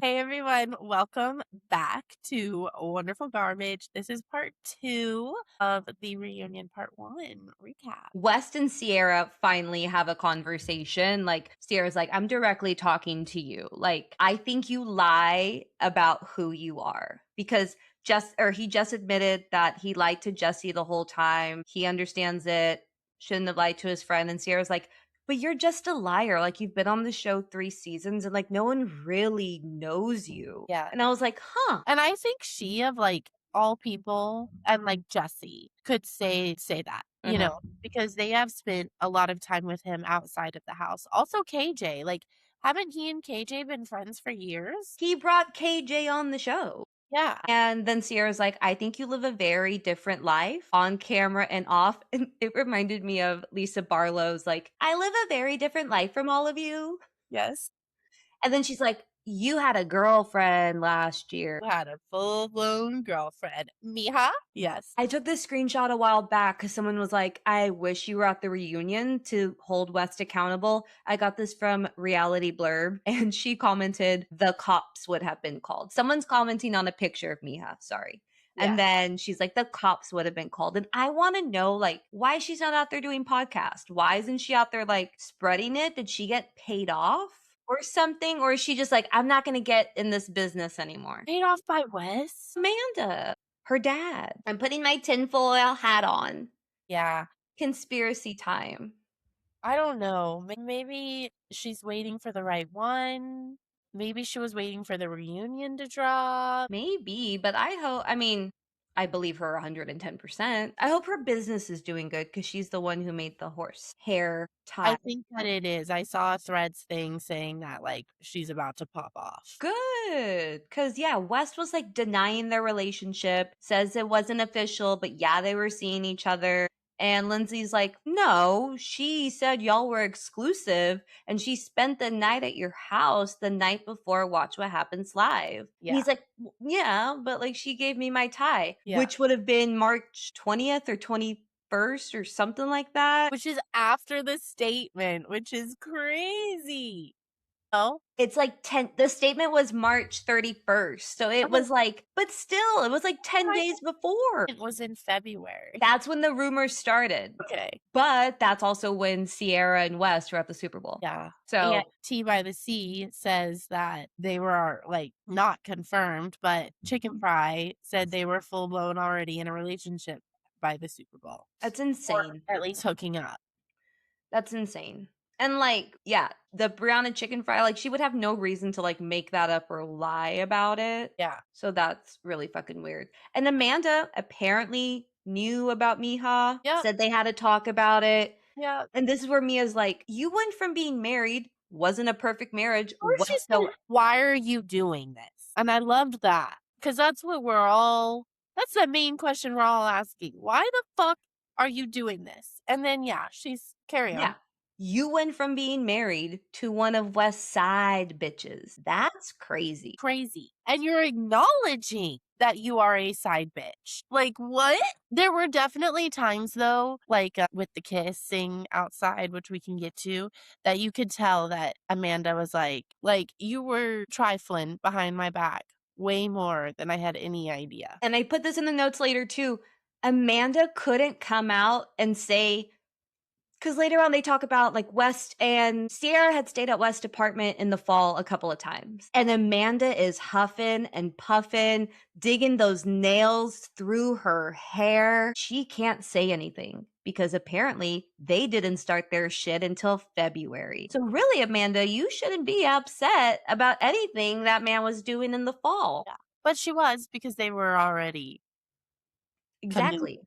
Hey everyone, welcome back to Wonderful Garbage. This is part 2 of the reunion part 1 recap. West and CIARA finally have a conversation. Like, CIARA's like, I'm directly talking to you. Like, I think you lie about who you are because he just admitted that he lied to Jesse the whole time. He understands it, shouldn't have lied to his friend. And CIARA's like, but you're just a liar. Like, you've been on the show 3 seasons and like no one really knows you. Yeah. And I was like, huh. And I think she of like all people and like Jesse could say that, because they have spent a lot of time with him outside of the house. Also KJ, like haven't he and KJ been friends for years? He brought KJ on the show. Yeah. And then CIARA's like, I think you live a very different life on camera and off. And it reminded me of Lisa Barlow's, like, I live a very different life from all of you. Yes. And then she's like, you had a girlfriend last year. Had a full-blown girlfriend. Miha? Yes. I took this screenshot a while back because someone was like, I wish you were at the reunion to hold West accountable. I got this from Reality Blurb, and she commented, the cops would have been called. Someone's commenting on a picture of Miha, sorry. Yeah. And then she's like, the cops would have been called. And I want to know, like, why she's not out there doing podcast. Why isn't she out there, like, spreading it? Did she get paid off or something? Or is she just like, I'm not going to get in this business anymore? Paid off by Wes? Amanda, her dad. I'm putting my tinfoil hat on. Yeah. Conspiracy time. I don't know. Maybe she's waiting for the right one. Maybe she was waiting for the reunion to drop. Maybe, but I believe her 110%. I hope her business is doing good because she's the one who made the horse hair tie. I think that it is. I saw a Threads thing saying that, like, she's about to pop off. Good. Because, yeah, West was, like, denying their relationship, says it wasn't official, but yeah, they were seeing each other. And Lindsay's like, no, she said y'all were exclusive and she spent the night at your house the night before Watch What Happens Live. Yeah. He's like, yeah, but like she gave me my tie, Yeah. which would have been March 20th or 21st or something like that. Which is after the statement, which is crazy. Oh? It's like the statement was March 31st. So it was like, but still, it was like 10 days before. It was in February. That's when the rumors started. Okay. But that's also when CIARA and West were at the Super Bowl. Yeah. So and Tea by the Sea says that they were like not confirmed, but Chicken Fry said they were full blown already in a relationship by the Super Bowl. That's insane. Or at least hooking up. That's insane. And like, yeah, the Brianna Chicken Fry, like she would have no reason to like make that up or lie about it. Yeah. So that's really fucking weird. And Amanda apparently knew about Miha, said they had to talk about it. Yeah. And this is where Mia's like, you went from being married, wasn't a perfect marriage. Why are you doing this? And I loved that because that's what that's the main question we're all asking. Why the fuck are you doing this? And then, she's carrying on. You went from being married to one of West Side bitches. That's crazy. Crazy. And you're acknowledging that you are a side bitch. Like, what? There were definitely times, though, like with the kissing outside, which we can get to, that you could tell that Amanda was like, you were trifling behind my back way more than I had any idea. And I put this in the notes later, too. Amanda couldn't come out and say, because later on they talk about like West and CIARA had stayed at West's apartment in the fall a couple of times. And Amanda is huffing and puffing, digging those nails through her hair. She can't say anything because apparently they didn't start their shit until February. So really, Amanda, you shouldn't be upset about anything that man was doing in the fall. Yeah. But she was because they were already. Exactly.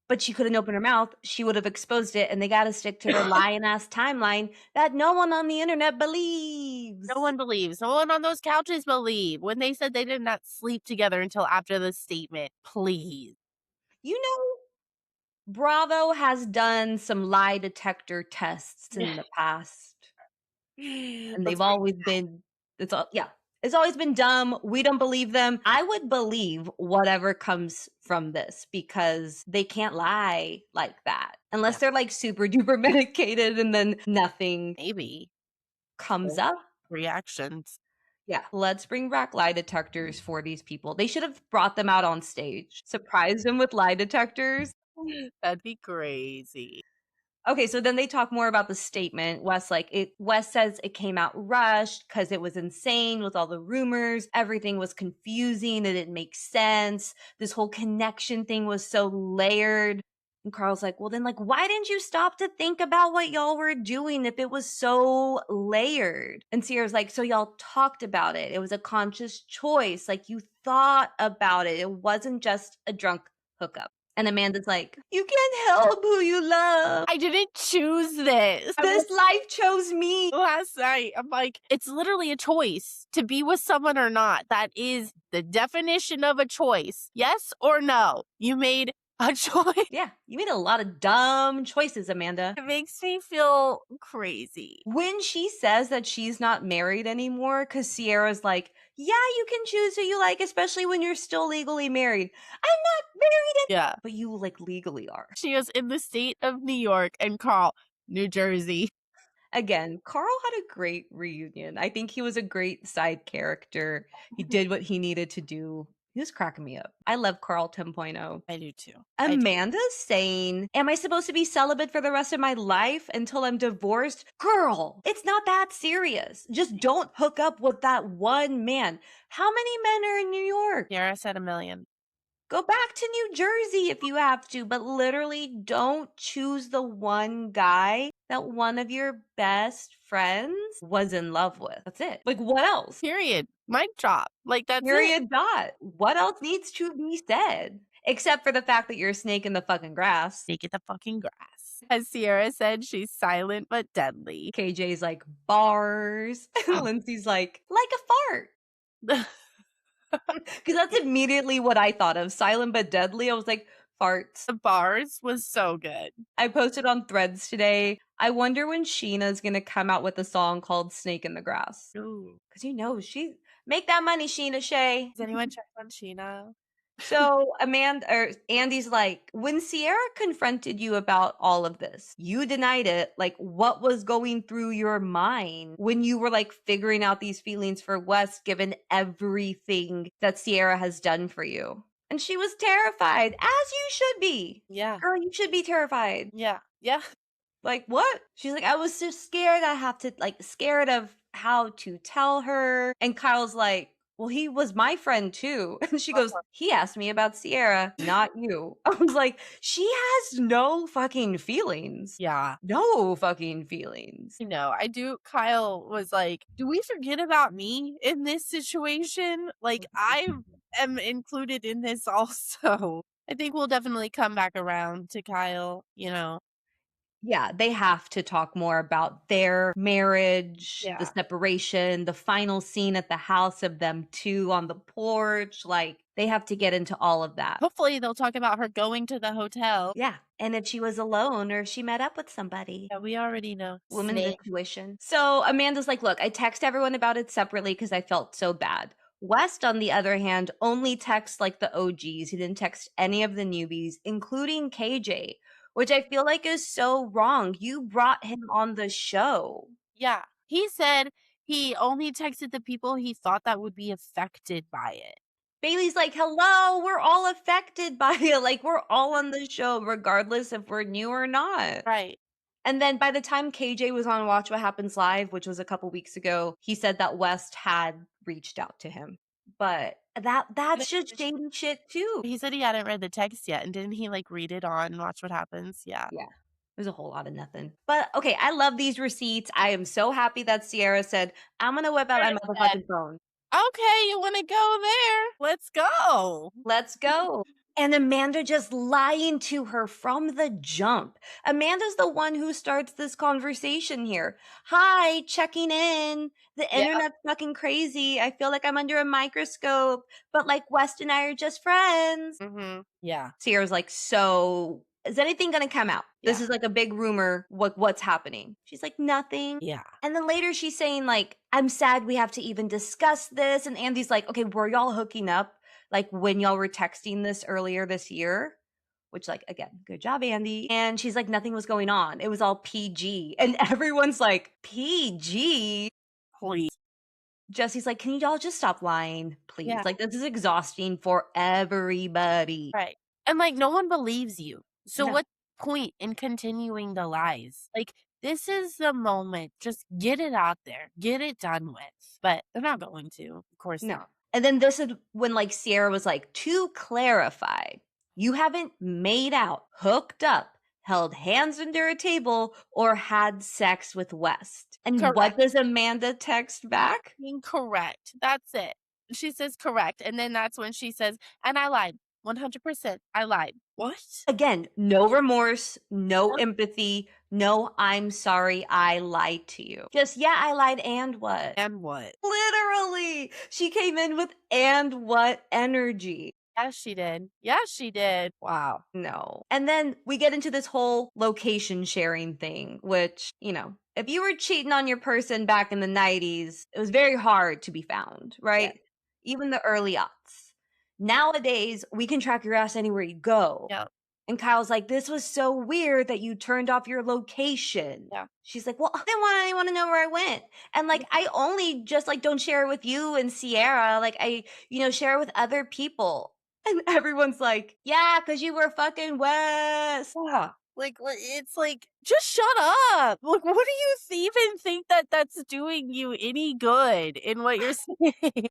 But she couldn't open her mouth. She would have exposed it, and they got to stick to their lying-ass timeline that no one on the internet believes. No one believes. No one on those couches believe when they said they did not sleep together until after the statement. Please. You know, Bravo has done some lie detector tests in the past. And they've always been, it's always been dumb. We don't believe them. I would believe whatever comes from this because they can't lie like that unless they're like super duper medicated and then nothing maybe comes up. Reactions. Yeah, let's bring back lie detectors for these people. They should have brought them out on stage, surprised them with lie detectors. That'd be crazy. Okay, so then they talk more about the statement. Wes says it came out rushed because it was insane with all the rumors. Everything was confusing. It didn't make sense. This whole connection thing was so layered. And Carl's like, well, then, like, why didn't you stop to think about what y'all were doing if it was so layered? And Sierra's like, so y'all talked about it. It was a conscious choice. Like, you thought about it. It wasn't just a drunk hookup. And Amanda's like, you can't help who you love. I didn't choose this. This life chose me. Last night, I'm like, it's literally a choice to be with someone or not. That is the definition of a choice. Yes or no? You made a choice. Yeah, you made a lot of dumb choices, Amanda. It makes me feel crazy. When she says that she's not married anymore, because Sierra's like, yeah, you can choose who you like, especially when you're still legally married. I'm not married, Yeah. but you like legally are. She is in the state of New York and Carl, New Jersey. Again, Carl had a great reunion. I think he was a great side character. He did what he needed to do. He was cracking me up. I love Carl 10.0. I do too. Amanda's saying, am I supposed to be celibate for the rest of my life until I'm divorced? Girl, it's not that serious. Just don't hook up with that one man. How many men are in New York? CIARA said 1,000,000. Go back to New Jersey if you have to, but literally don't choose the one guy that one of your best friends was in love with. That's it. Like, what else? Period. Mic drop. Like, that's it. Period. Dot. What else needs to be said? Except for the fact that you're a snake in the fucking grass. Snake in the fucking grass. As Ciara said, she's silent but deadly. KJ's like, bars. And Lindsay's like a fart. Because that's immediately what I thought of. Silent but deadly. I was like, farts. The bars was so good. I posted on Threads today. I wonder when Sheena's going to come out with a song called Snake in the Grass. Ooh. Because you know, she make that money, Sheena Shea. Has anyone checked on Sheena? So Andy's like, when Ciara confronted you about all of this, you denied it. Like, what was going through your mind when you were like figuring out these feelings for Wes, given everything that Ciara has done for you? And she was terrified, as you should be. Yeah. Girl, you should be terrified. Yeah. Yeah. Like, what? She's like, I was just scared. I have to, like, scared of how to tell her. And Kyle's like, well, he was my friend too. And she goes, he asked me about Ciara, not you. I was like, she has no fucking feelings. Yeah. No fucking feelings. You know, I do. Kyle was like, do we forget about me in this situation? Like, I am included in this also. I think we'll definitely come back around to Kyle, you know. Yeah, they have to talk more about their marriage, the Yeah. separation, the final scene at the house of them two on the porch. Like, they have to get into all of that. Hopefully they'll talk about her going to the hotel. Yeah. And if she was alone or if she met up with somebody. Yeah, we already know. Woman's Snake. intuition. So Amanda's like, look, I text everyone about it separately because I felt so bad. West, on the other hand, only texts like the OGs. He didn't text any of the newbies, including KJ, which I feel like is so wrong. You brought him on the show. Yeah. He said he only texted the people he thought that would be affected by it. Bailey's like, hello, we're all affected by it. Like, we're all on the show, regardless if we're new or not. Right. And then by the time KJ was on Watch What Happens Live, which was a couple weeks ago, he said that West had reached out to him. But that's just shady shit too. He said he hadn't read the text yet, and didn't he like read it on Watch What Happens? Yeah. Yeah. There's a whole lot of nothing. But okay, I love these receipts. I am so happy that Ciara said, I'm gonna whip out my motherfucking phone. Okay, you want to go there? Let's go. Let's go. And Amanda just lying to her from the jump. Amanda's the one who starts this conversation here. Hi, checking in. The internet's fucking crazy. I feel like I'm under a microscope, but like West and I are just friends. Mm-hmm. Yeah. Sierra's like, so is anything gonna come out? This Yeah. is like a big rumor. What's happening? She's like, nothing. Yeah. And then later she's saying like, I'm sad we have to even discuss this. And Andy's like, okay, were y'all hooking up like when y'all were texting this earlier this year? Which, like, again, good job, Andy. And she's like, nothing was going on. It was all PG. And everyone's like, PG? Please. Jesse's like, "Can y'all just stop lying, Yeah. please? Like, this is exhausting for everybody." Right. And, like, no one believes you. So No. what point in continuing the lies? Like, this is the moment. Just get it out there. Get it done with. But they're not going to. Of course No. not. And then this is when, like, CIARA was like, "To clarify, you haven't made out, hooked up, held hands under a table, or had sex with West." And what Correct. does Amanda text back? Incorrect. That's it. She says correct. And then that's when she says, and I lied. 100%. I lied. What? Again, no remorse, no Yep. empathy, no "I'm sorry, I lied to you." Just, "Yeah, I lied, and what?" And what? Literally! She came in with "and what" energy. Yes, she did. Yes, she did. Wow. No. And then we get into this whole location sharing thing, which, if you were cheating on your person back in the 90s, it was very hard to be found, Yeah. right? Even the early aughts. Nowadays, we can track your ass anywhere you go. Yeah. And Kyle's like, "This was so weird that you turned off your location." Yeah. She's like, "Well, I didn't want anyone to know where I went. And like, I only just like don't share it with you and Sierra. Like, I, share it with other people." And everyone's like, "Yeah, because you were fucking West." Yeah. Like, it's like, just shut up. Like, what do you even think that that's doing you any good in what you're saying?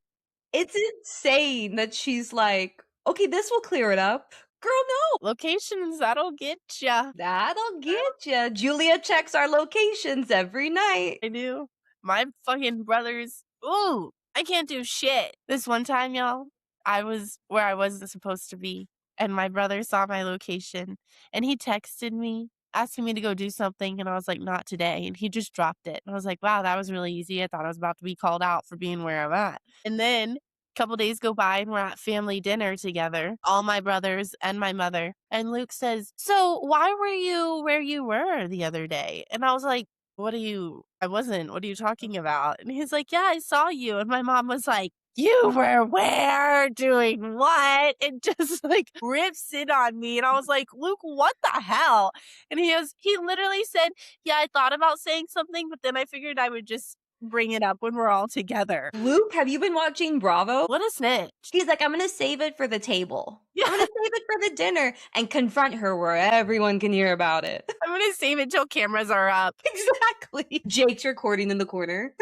It's insane that she's like, "Okay, this will clear it up." Girl, no. Locations, that'll get ya. That'll get ya. Julia checks our locations every night. I do. My fucking brothers, ooh, I can't do shit. This one time, y'all, I was where I wasn't supposed to be, and my brother saw my location, and he texted me asking me to go do something, and I was like, "Not today," and he just dropped it. And I was like, "Wow, that was really easy." I thought I was about to be called out for being where I'm at. And then couple days go by and we're at family dinner together, all my brothers and my mother. And Luke says, "So why were you where you were the other day?" And I was like, I wasn't. What are you talking about?" And he's like, "Yeah, I saw you." And my mom was like, "You were where? Doing what?" And just like rips it on me. And I was like, "Luke, what the hell?" And he literally said, "Yeah, I thought about saying something, but then I figured I would just bring it up when we're all together." Luke, have you been watching Bravo? What a snitch. He's like, "I'm gonna save it for the table. Yeah, I'm gonna save it for the dinner and confront her where everyone can hear about it." I'm gonna save it till cameras are up. Exactly. Jake's recording in the corner.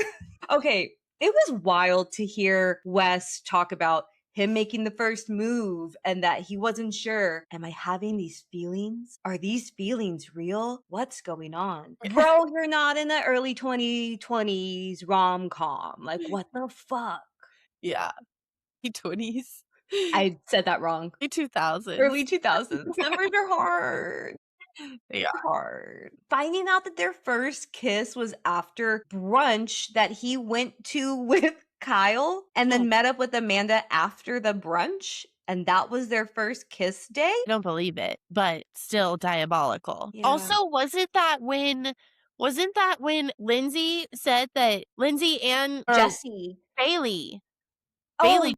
Okay, it was wild to hear Wes talk about him making the first move and that he wasn't sure. Am I having these feelings? Are these feelings real? What's going on? Bro, you're not in the early 2020s rom-com. Like, what the fuck? Yeah, he 20s. I said that wrong. He 2000s. Early 2000s. Numbers are hard. Yeah. Hard. Finding out that their first kiss was after brunch that he went to with Kyle and Mm, then met up with Amanda after the brunch, and that was their first kiss day? I don't believe it, but still diabolical. Yeah. Also, wasn't that when Lindsay said that Lindsay and or Jesse. Bailey Oh, Bailey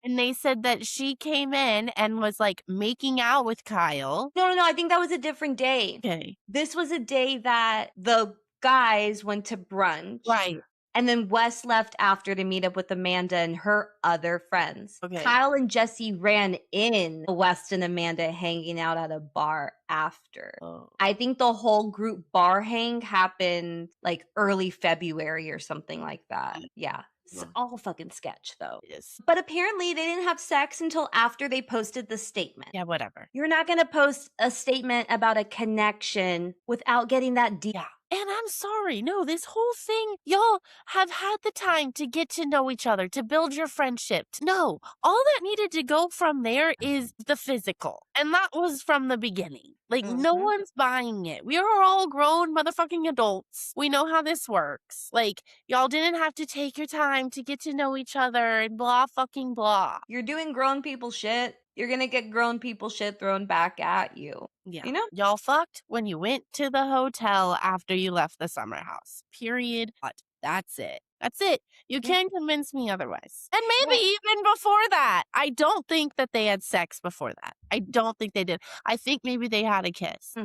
and they said that she came in and was, like, making out with Kyle. no, no, no, I think that was a different day. Okay. This was a day that the guys went to brunch. Right. And then Wes left after to meet up with Amanda and her other friends. Okay. Kyle and Jesse ran in West and Amanda hanging out at a bar after. Oh. I think the whole group bar hang happened like early February or something like that. Yeah. It's Well, all fucking sketch though. it is. But apparently they didn't have sex until after they posted the statement. Yeah, whatever. You're not going to post a statement about a connection without getting that deep. Yeah. And I'm sorry. No, this whole thing, y'all have had the time to get to know each other, to build your friendship. No, all that needed to go from there is the physical. And that was from the beginning. Like, no Mhm. one's buying it. We are all grown motherfucking adults. We know how this works. Like, y'all didn't have to take your time to get to know each other and blah fucking blah. You're doing grown people shit. You're gonna get grown people shit thrown back at you. Yeah. You know? Y'all fucked when you went to the hotel after you left the summer house. Period. But that's it. That's it. You Yeah. can't convince me otherwise. And maybe Yeah. even before that. I don't think that they had sex before that. I don't think they did. I think maybe they had a kiss.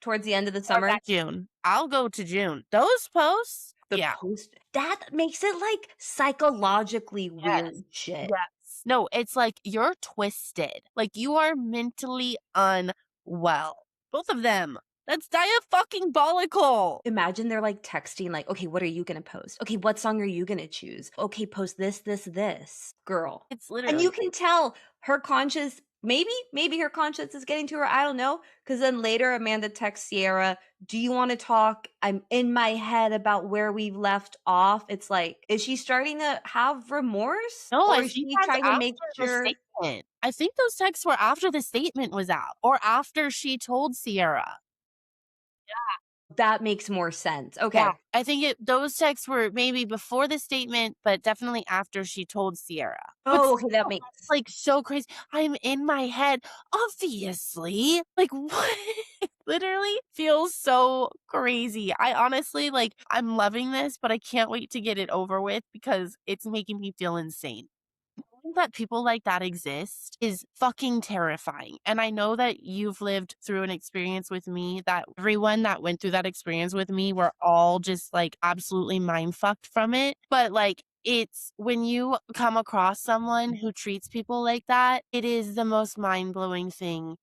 Towards the end of the Or summer. that June. I'll go to June. Those posts, The Yeah. post that makes it, like, psychologically Yes. weird shit. Yes. No, it's like you're twisted. Like you are mentally unwell. Both of them. That's diafucking-bolical. Imagine they're, like, texting, like, "Okay, what are you gonna post? Okay, what song are you gonna choose? Okay, post this, this, this." Girl. It's And you literally can tell her conscience maybe her conscience is getting to her, I don't know. Because then later Amanda texts Sierra, "Do you wanna talk? I'm in my head about where we've left off." It's like, is she starting to have remorse? no, I Or is think she that's trying to after make the sure statement. I think those texts were after the statement was out or after she told Sierra. that makes more sense? Yeah, Okay. I think those texts were maybe before the statement, but definitely after she told Sierra. But Oh, okay, that still, that's, makes like, so crazy. I'm in my head, obviously. Like, what? Literally feels so crazy. I honestly, like, I'm loving this, but I can't wait to get it over with because it's making me feel insane. Knowing that people like that exist is fucking terrifying. And I know that you've lived through an experience with me that everyone that went through that experience with me were all just like absolutely mind fucked from it. But like, it's when you come across someone who treats people like that, it is the most mind blowing thing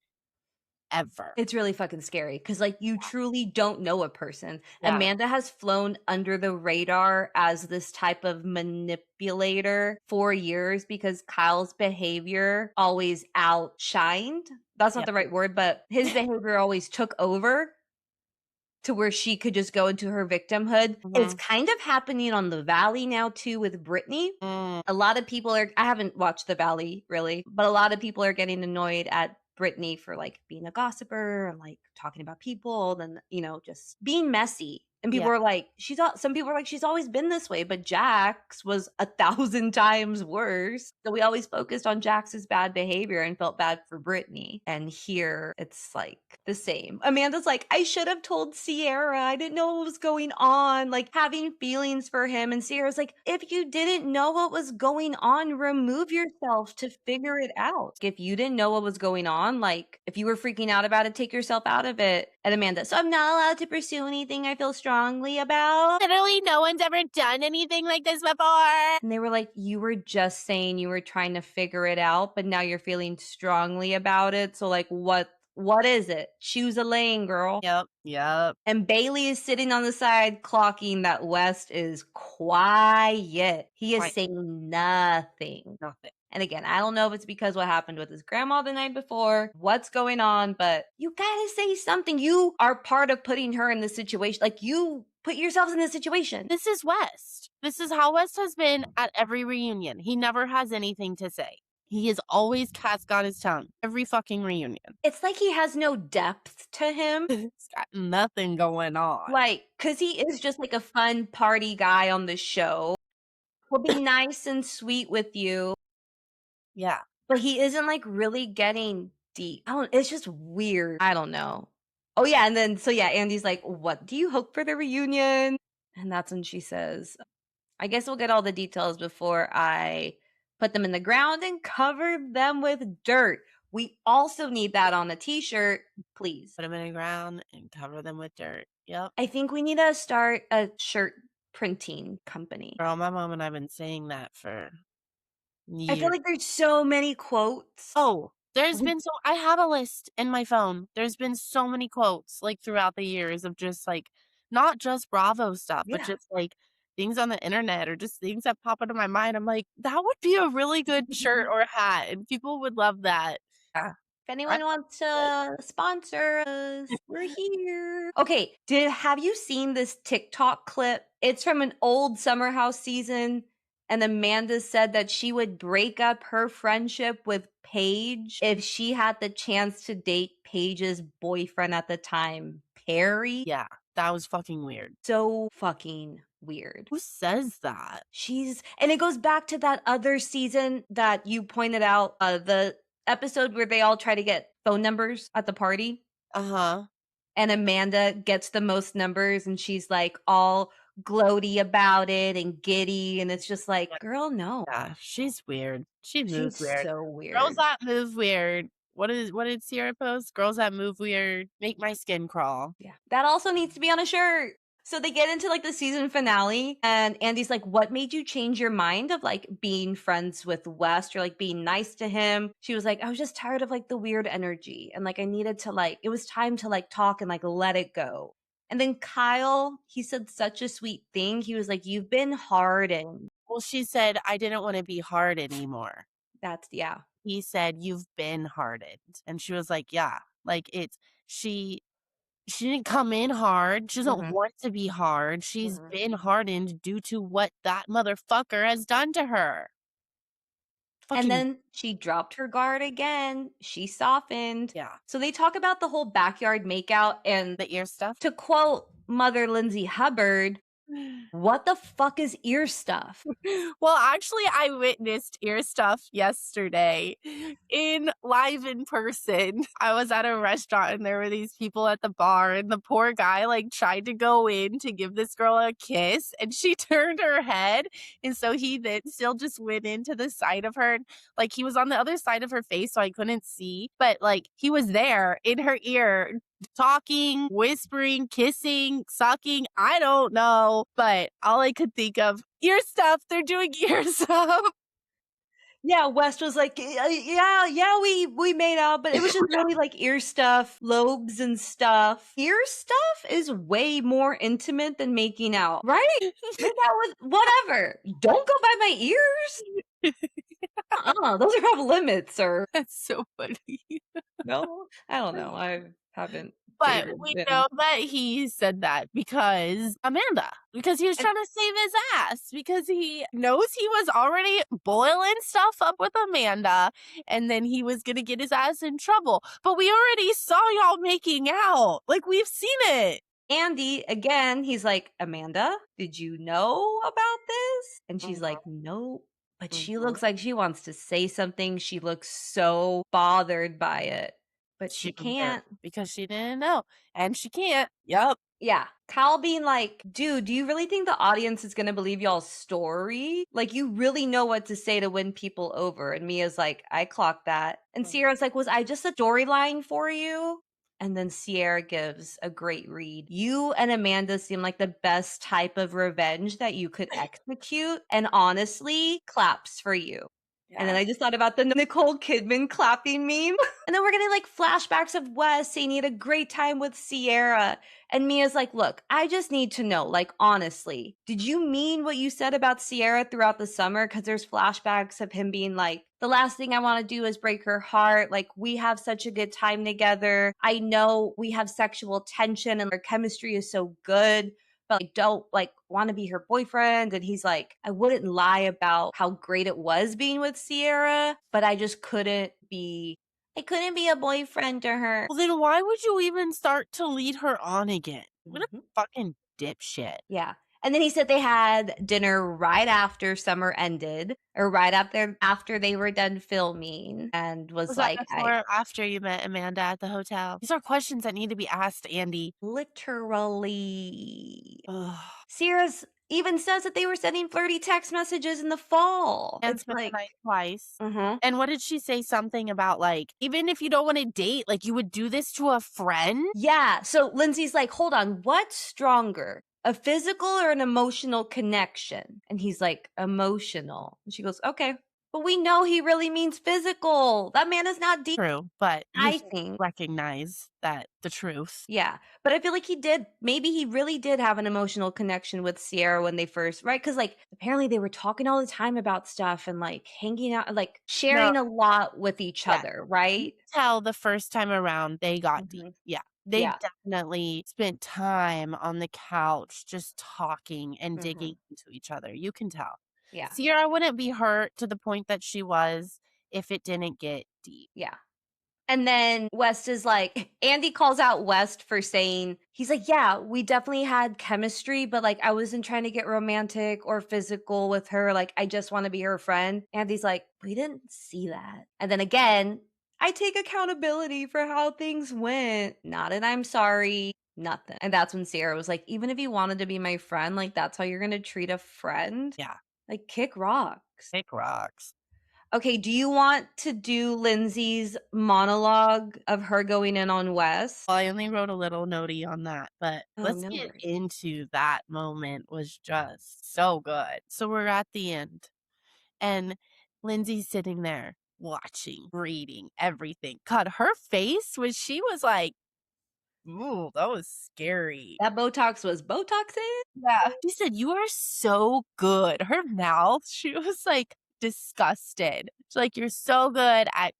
ever. it's really fucking scary because, like, you truly don't know a person. Yeah. Amanda has flown under the radar as this type of manipulator for years because Kyle's behavior always outshined. That's not Yeah. the right word, but his behavior always took over to where she could just go into her victimhood. It's Mhm. kind of happening on The Valley now too with Brittany. Mm, A lot of people are I haven't watched The Valley really, but a lot of people are getting annoyed at Brittany for like being a gossiper and like talking about people and just being messy. And yeah. people are like, some people are like, she's always been this way, but Jax was 1,000 times worse. So we always focused on Jax's bad behavior and felt bad for Brittany. And here it's like the same. Amanda's like, I should have told Sierra. I didn't know what was going on, like having feelings for him. And Sierra's like, if you didn't know what was going on, remove yourself to figure it out. If you didn't know what was going on, like if you were freaking out about it, take yourself out of it. And Amanda, so I'm not allowed to pursue anything I feel strongly about. Literally, no one's ever done anything like this before. And they were like, you were just saying you were trying to figure it out, but now you're feeling strongly about it. So like what is it? Choose a lane, girl. Yep. Yep. And Bailey is sitting on the side clocking that West is quiet. He is Quite saying nothing. nothing. And again, I don't know if it's because what happened with his grandma the night before, what's going on, but you gotta say something. You are part of putting her in this situation. Like you put yourselves in this situation. This is West. This is how West has been at every reunion. He never has anything to say. He is always cat's got his tongue. Every fucking reunion. It's like he has no depth to him. He's got nothing going on. Like, cause he is just like a fun party guy on the show. He'll be nice and sweet with you, Yeah. but he isn't like really getting deep. It's just weird. I don't know. Oh yeah, and then so yeah, Andy's like, "What do you hope for the reunion?" And that's when she says, "I guess we'll get all the details before I put them in the ground and cover them with dirt. We also need that on a t-shirt, please." Put them in the ground and cover them with dirt. Yep. I think we need to start a shirt printing company. Girl, my mom and I've been saying that for I feel years. like there's so many quotes. Oh, there's We been I have a list in my phone. There's been so many quotes like throughout the years of just like not just Bravo stuff, but yeah. just like things on the internet or just things that pop into my mind. I'm like, that would be a really good shirt or hat, and people would love that. Yeah. If I anyone wants to sponsor us, we're here. Okay, have you seen this TikTok clip? It's from an old Summer House season, and Amanda said that she would break up her friendship with Paige if she had the chance to date Paige's boyfriend at the time, Perry. Yeah, that was fucking weird. So fucking weird. Who says that? And it goes back to that other season that you pointed out, the episode where they all try to get phone numbers at the party Uh-huh. and Amanda gets the most numbers and she's like all gloaty about it and giddy and it's just like, girl, no. Yeah, she's weird. She moves She's weird. so Girls weird. that move weird. What did Sierra post? Girls that move weird make my skin crawl. Yeah. That also needs to be on a shirt. So they get into like the season finale, and Andy's like, "What made you change your mind of like being friends with West or like being nice to him?" She was like, "I was just tired of like the weird energy, and like I needed to like, it was time to like talk and like let it go." And then Kyle, he said such a sweet thing. He was like, "You've been hardened." Well, she said, "I didn't wanna be hard anymore." That's yeah. He said, "You've been hardened." And she was like, "Yeah." Like, it's she she didn't come in hard. She doesn't Mhm, want to be hard. She's mhm. been hardened due to what that motherfucker has done to her. And Fucking then she dropped her guard again. She softened. yeah. So they talk about the whole backyard makeout. And The ear stuff? to quote Mother Lindsay Hubbard, what the fuck is ear stuff? Well, actually, I witnessed ear stuff yesterday in live in person. I was at a restaurant and there were these people at the bar, and the poor guy like tried to go in to give this girl a kiss, and she turned her head. And so he then still just went into the side of her. Like he was on the other side of her face, so I couldn't see, but like he was there in her ear talking, whispering, kissing, sucking. I don't know. But all I could think of, ear stuff. They're doing ear stuff. Yeah, West was like, yeah, we made out, but it was just really like ear stuff, lobes and stuff. Ear stuff is way more intimate than making out, right? Make out with whatever. Don't go by my ears. Those are off limits, sir. That's so funny. No, I don't know. I haven't But dated we him. know that he said that because Amanda, because he was And trying to save his ass, because he knows he was already boiling stuff up with Amanda, and then he was gonna get his ass in trouble. But we already saw y'all making out. Like, we've seen it. Andy, again, he's like, Amanda, did you know about this? And she's Mhm, like, nope. But she mhm. looks like she wants to say something. She looks so bothered by it, but she She better, can't. because she didn't know, and she can't. Yep. Yeah. Kyle being like, dude, do you really think the audience is going to believe y'all's story? Like, you really know what to say to win people over. And Mia's like, I clocked that. And Mhm. Sierra's like, was I just a storyline for you? And then Sierra gives a great read. You and Amanda seem like the best type of revenge that you could execute. And honestly, claps for you. And then Yeah. I just thought about the Nicole Kidman clapping meme. And then we're getting like flashbacks of Wes saying he had a great time with Sierra. And Mia's like, look, I just need to know, like, honestly, did you mean what you said about Sierra throughout the summer? Because there's flashbacks of him being like, the last thing I want to do is break her heart. Like, we have such a good time together. I know we have sexual tension and our chemistry is so good, but I don't like want to be her boyfriend. And he's like, I wouldn't lie about how great it was being with Sierra, but I just couldn't be a boyfriend to her. Well, then why would you even start to lead her on again? What a Mhm. fucking dipshit. Yeah. And then he said they had dinner right after summer ended or right after they were done filming and was Was that like, before I or after you met Amanda at the hotel? These are questions that need to be asked, Andy. literally Ugh. Sierra's even says that they were sending flirty text messages in the fall. And It's spent the like, night twice. mhm. And what did she say? Something about, like, even if you don't wanna date, like, you would do this to a friend? Yeah. So Lindsay's like, hold on, what's stronger? A physical or an emotional connection? And he's like, emotional. And she goes, okay. But we know he really means physical. That man is not deep, True, but you I can think. recognize that the truth. Yeah. But I feel like maybe he really did have an emotional connection with Sierra when they first, right? Because like apparently they were talking all the time about stuff and like hanging out, like No, sharing a lot with each yeah. other, You right? could tell the first time around they got deep. Mhm. Yeah. They Yeah. definitely spent time on the couch just talking and digging Hmm. into each other. You can tell. Yeah. Sierra wouldn't be hurt to the point that she was if it didn't get deep. Yeah. And then West is like, Andy calls out West for saying, he's like, yeah, we definitely had chemistry, but like I wasn't trying to get romantic or physical with her. Like I just want to be her friend. Andy's like, we didn't see that. And then again, I take accountability for how things went. Not an I'm sorry, nothing. And that's when Sierra was like, even if you wanted to be my friend, like that's how you're going to treat a friend? Yeah. Like kick rocks. Big rocks. Okay, do you want to do Lindsay's monologue of her going in on Wes? Well, I only wrote a little notey on that, but Oh, let's no get worries. into that moment was just so good. So we're at the end and Lindsay's sitting there watching, reading everything. God, her face when she was like, ooh, that was scary. That Botox was Botoxing? Yeah. She said, "You are so good." Her mouth, she was, like, disgusted. She's like, "You're so good at,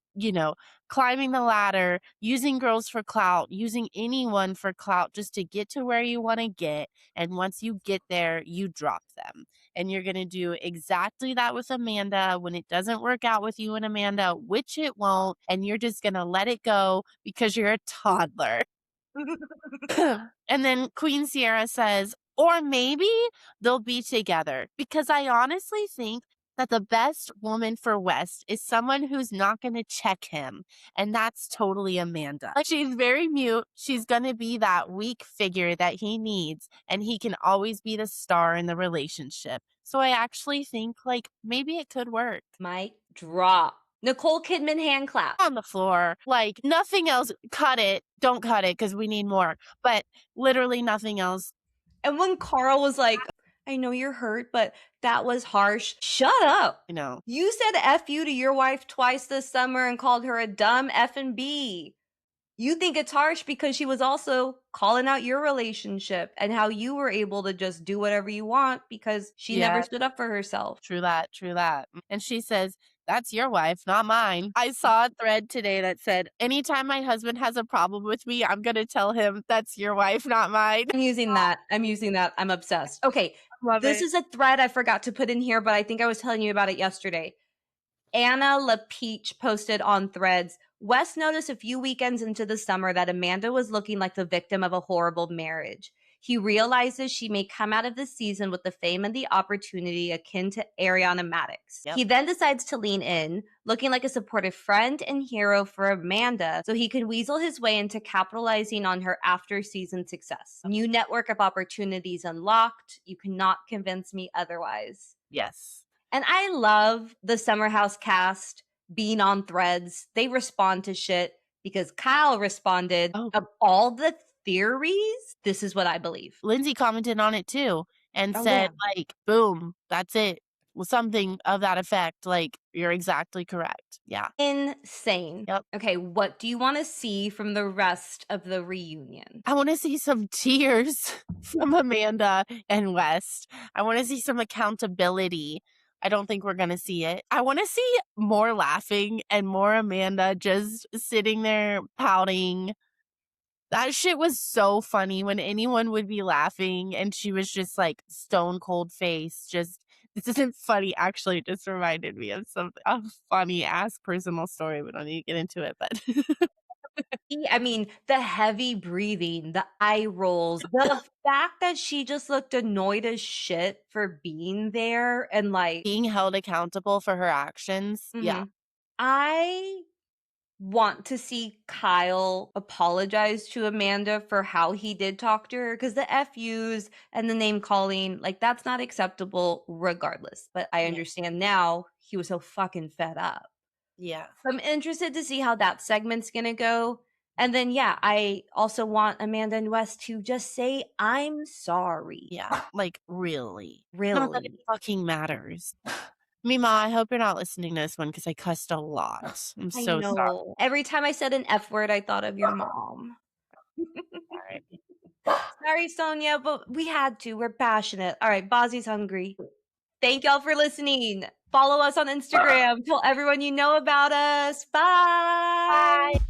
climbing the ladder, using girls for clout, using anyone for clout just to get to where you wanna get, and once you get there, you drop them. And you're gonna do exactly that with Amanda when it doesn't work out with you and Amanda, which it won't, and you're just gonna let it go because you're a toddler." And then Queen Sierra says, or maybe they'll be together because I honestly think that the best woman for West is someone who's not going to check him. And that's totally Amanda. Like, she's very mute. She's going to be that weak figure that he needs, and he can always be the star in the relationship. So I actually think, like, maybe it could work. Mic drop. Nicole Kidman hand clap. On the floor, like nothing else. Cut it. Don't cut it because we need more. But literally nothing else. And when Carl was like, I know you're hurt, but that was harsh. Shut up. You know, You said F you to your wife twice this summer and called her a dumb F and B. You think it's harsh because she was also calling out your relationship and how you were able to just do whatever you want because she never yeah, stood up for herself. true that, true that. And she says, "That's your wife, not mine." I saw a thread today that said, "Anytime my husband has a problem with me, I'm gonna tell him that's your wife, not mine." I'm using that. I'm using that. I'm obsessed. Okay. Love This it. is a thread I forgot to put in here, but I think I was telling you about it yesterday. Anna LaPeach posted on Threads. Wes noticed a few weekends into the summer that Amanda was looking like the victim of a horrible marriage. He realizes she may come out of the season with the fame and the opportunity akin to Ariana Madix. Yep. He then decides to lean in, looking like a supportive friend and hero for Amanda so he can weasel his way into capitalizing on her after season success. New network of opportunities unlocked. You cannot convince me otherwise. Yes. And I love the Summer House cast being on Threads. They respond to shit because Kyle responded, Oh, of all the theories, this is what I believe. Lindsay commented on it too and Oh, said, damn. like, "Boom, that's it." Well, something of that effect. Like, you're exactly correct. Yeah. Insane. Yep. Okay, what do you want to see from the rest of the reunion? I wanna see some tears from Amanda and West. I wanna see some accountability. I don't think we're gonna see it. I wanna see more laughing and more Amanda just sitting there pouting. That shit was so funny when anyone would be laughing and she was just, like, stone cold face, just this isn't funny, actually, it just reminded me of a funny ass personal story. We don't need to get into it, but I mean, the heavy breathing, the eye rolls, the fact that she just looked annoyed as shit for being there and like, being held accountable for her actions, yeah. mhm. I want to see Kyle apologize to Amanda for how he did talk to her because the FUs and the name calling, like, that's not acceptable regardless. But I Yeah. understand now he was so fucking fed up. Yeah. So I'm interested to see how that segment's gonna go. And then, yeah, I also want Amanda and Wes to just say, I'm sorry. Yeah, like, really. Not that it Really. fucking matters. Meemaw, I hope you're not listening to this one because I cussed a lot. I'm I so sorry. know. Every time I said an F word, I thought of your mom. Sorry. Sorry, Sonia, but we had to. We're passionate. All right, Bozzy's hungry. Thank y'all for listening. Follow us on Instagram. Tell everyone you know about us. Bye. Bye.